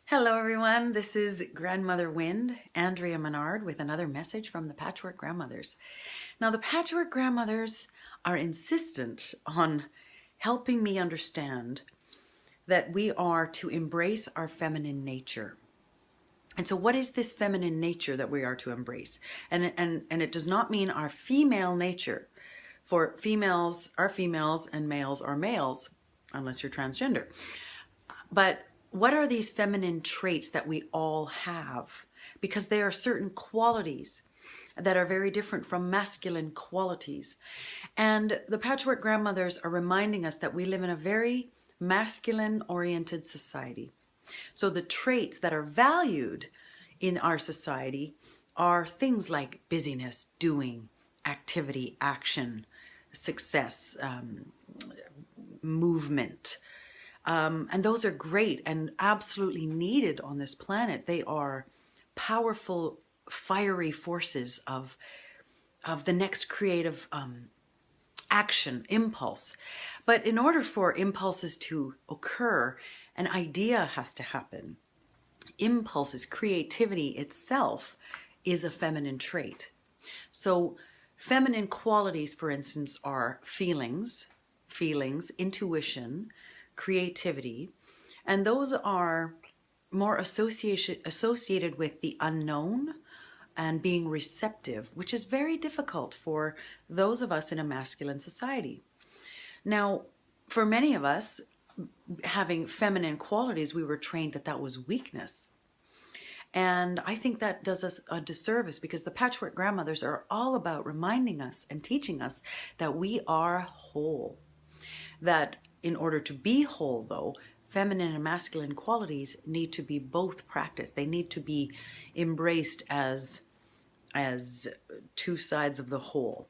Hello everyone, this is Grandmother Wind, Andrea Menard, with another message from the Patchwork Grandmothers. Now the Patchwork Grandmothers are insistent on helping me understand that we are to embrace our feminine nature. And so what is this feminine nature that we are to embrace? And it does not mean our female nature. For females are females and males are males, unless you're transgender. But what are these feminine traits that we all have? Because there are certain qualities that are very different from masculine qualities. And the Patchwork Grandmothers are reminding us that we live in a very masculine-oriented society. So the traits that are valued in our society are things like busyness, doing, activity, action, success, movement. And those are great and absolutely needed on this planet. They are powerful, fiery forces of the next creative action, impulse. But in order for impulses to occur, an idea has to happen. Impulses, creativity itself is a feminine trait. So feminine qualities, for instance, are feelings, intuition, creativity, and those are more associated with the unknown and being receptive, which is very difficult for those of us in a masculine society. Now, for many of us, having feminine qualities, we were trained that that was weakness. And I think that does us a disservice, because the Patchwork Grandmothers are all about reminding us and teaching us that we are whole. That in order to be whole, though, feminine and masculine qualities need to be both practiced. They need to be embraced as two sides of the whole.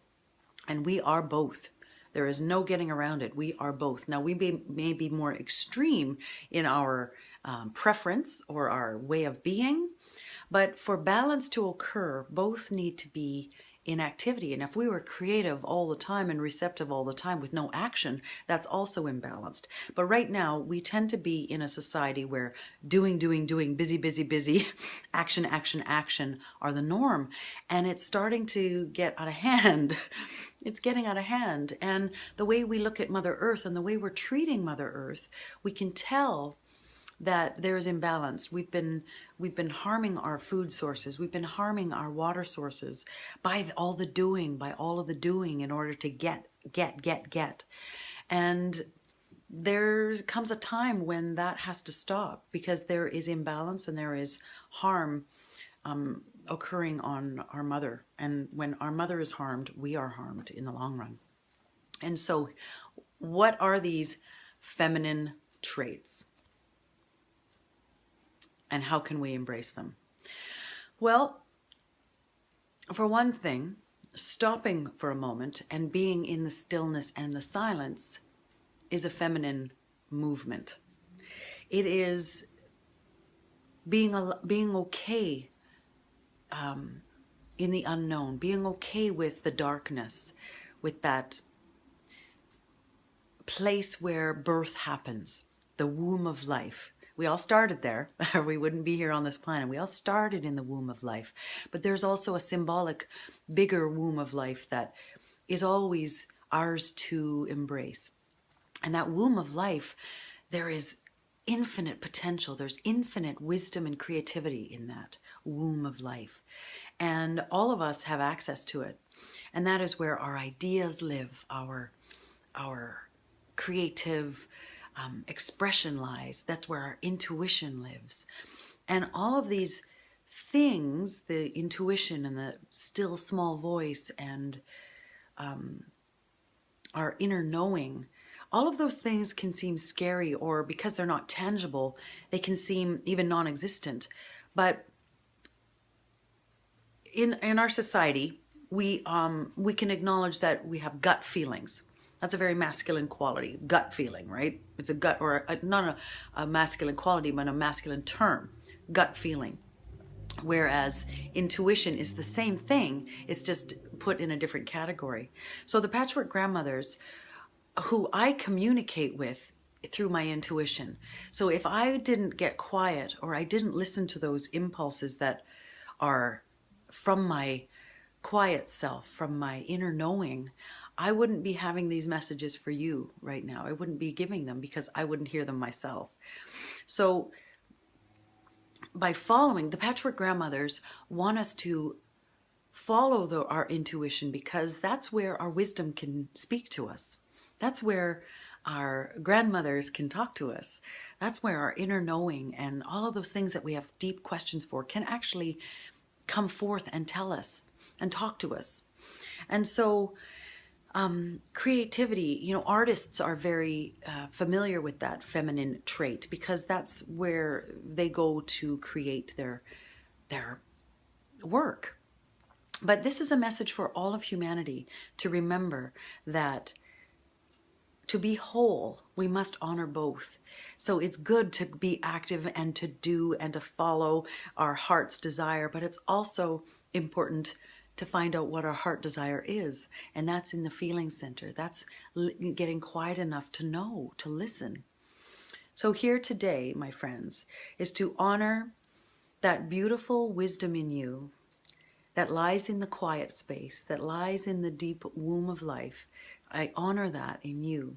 And we are both. There is no getting around it. We are both. Now, we may be more extreme in our preference or our way of being, but for balance to occur, both need to be in activity. And if we were creative all the time and receptive all the time with no action, that's also imbalanced. But right now, we tend to be in a society where doing, busy, action, action are the norm. And it's starting to get out of hand. It's getting out of hand. And the way we look at Mother Earth and the way we're treating Mother Earth, we can tell that there is imbalance. We've been harming our food sources. We've been harming our water sources by all of the doing in order to get. And there comes a time when that has to stop, because there is imbalance and there is harm occurring on our mother. And when our mother is harmed, we are harmed in the long run. And so what are these feminine traits? And how can we embrace them? Well, for one thing, stopping for a moment and being in the stillness and the silence is a feminine movement. It is being okay in the unknown, being okay with the darkness, with that place where birth happens, the womb of life. We all started there, or we wouldn't be here on this planet. We all started in the womb of life. But there's also a symbolic, bigger womb of life that is always ours to embrace. And that womb of life, there is infinite potential. There's infinite wisdom and creativity in that womb of life. And all of us have access to it. And that is where our ideas live, our creative expression lies. That's where our intuition lives. And all of these things, the intuition and the still small voice and our inner knowing, all of those things can seem scary, or because they're not tangible, they can seem even non-existent. But in our society, we can acknowledge that we have gut feelings. That's a very masculine quality, gut feeling, right? It's a gut, or not a masculine quality, but a masculine term, gut feeling. Whereas intuition is the same thing, it's just put in a different category. So the Patchwork Grandmothers, who I communicate with through my intuition. So if I didn't get quiet, or I didn't listen to those impulses that are from my quiet self, from my inner knowing, I wouldn't be having these messages for you right now. I wouldn't be giving them because I wouldn't hear them myself. So by following, the Patchwork Grandmothers want us to follow our intuition, because that's where our wisdom can speak to us. That's where our grandmothers can talk to us. That's where our inner knowing and all of those things that we have deep questions for can actually come forth and tell us and talk to us. And so creativity, artists are very familiar with that feminine trait, because that's where they go to create their work. But this is a message for all of humanity to remember that to be whole, we must honor both. So it's good to be active and to do and to follow our heart's desire, but it's also important to find out what our heart desire is. And that's in the feeling center. That's getting quiet enough to know, to listen. So here today, my friends, is to honor that beautiful wisdom in you that lies in the quiet space, that lies in the deep womb of life. I honor that in you.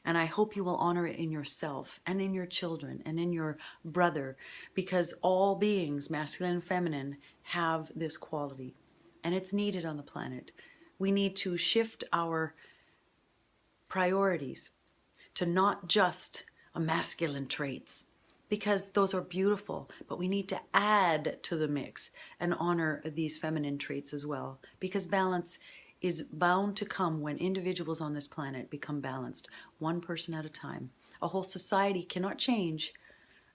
And I hope you will honor it in yourself and in your children and in your brother, because all beings, masculine and feminine, have this quality. And it's needed on the planet. We need to shift our priorities to not just masculine traits, because those are beautiful, but we need to add to the mix and honor these feminine traits as well, because balance is bound to come when individuals on this planet become balanced, one person at a time. A whole society cannot change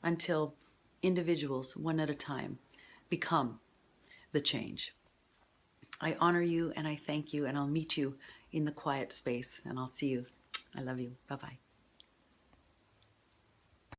until individuals, one at a time, become the change. I honor you and I thank you, and I'll meet you in the quiet space, and I'll see you. I love you. Bye-bye.